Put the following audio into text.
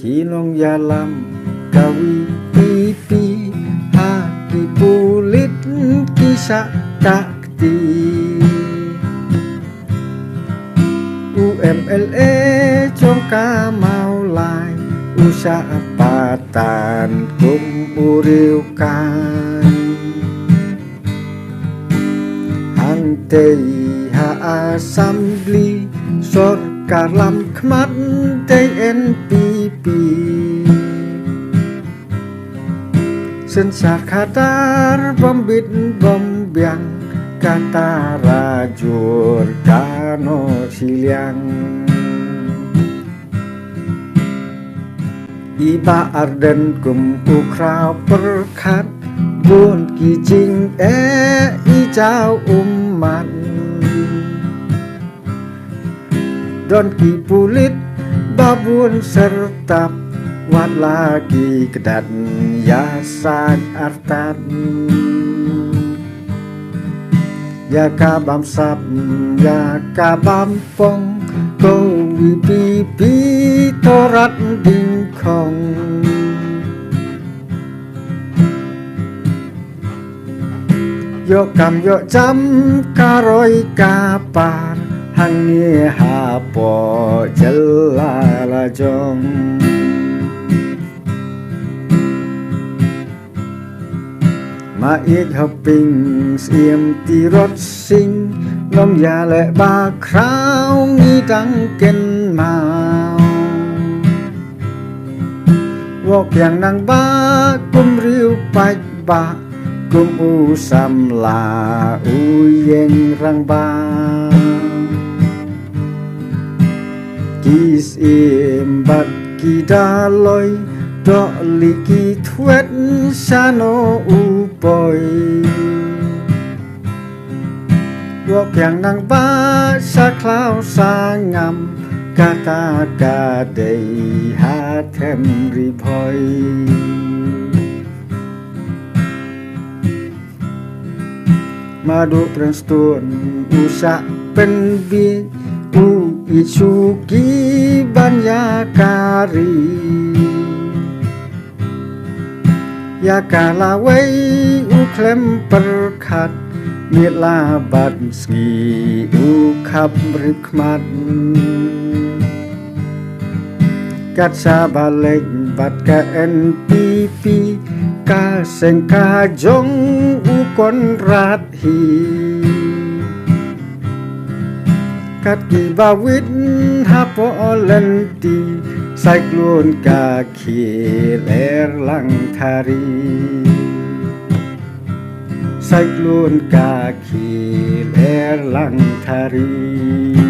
ki nong yalam kawi pipi hati pulit kisah takti UMLA congka mau lai usaha patan kum uriukan hantei ha assembly sorkar lam khmat TNPP Sensar khatar bombit bombiang kata rajur kano siliang Iba arden kum ukrau perkat bun kijing ijau umat Don ki pulit babun sertap wat lagi kedat yasan artan ya kabam sap ya kabam pong kowi pipi torat dingkong yo kam yo jam karoi kapar hang ni hapo jelala jongมาอีกฮับปิงเสียมตีรถสิงลมยาและบาคราวงี้ดังเกินมาวอกอย่างนางบ้ากุมริวปัจบากุมอูสัมลาอูเย็งรังบากีสเอ็มบัดกีดาลอยดอกลิกิทเวตชาโนอุปอยวอกอย่างนางบ้าสาคลาวสางามกาตากาเดยหาเทมรีพอยมาดูเปรนสตูนอุษะเป็นบีอุอิชูกีบัญญาการียากาลาไว้อุเคลมประคัดเมียลาบัดสกีอุขับริบมัดกัดชาบาเล็กบัดกะเอ็นปีปีกาเซงกาจงอุกอนรัดฮีกัดกีบาวิดฮาปอเลนตีไซคลูนกาคีเลรลังทารีไซคลูนกาคีเลรลังทารี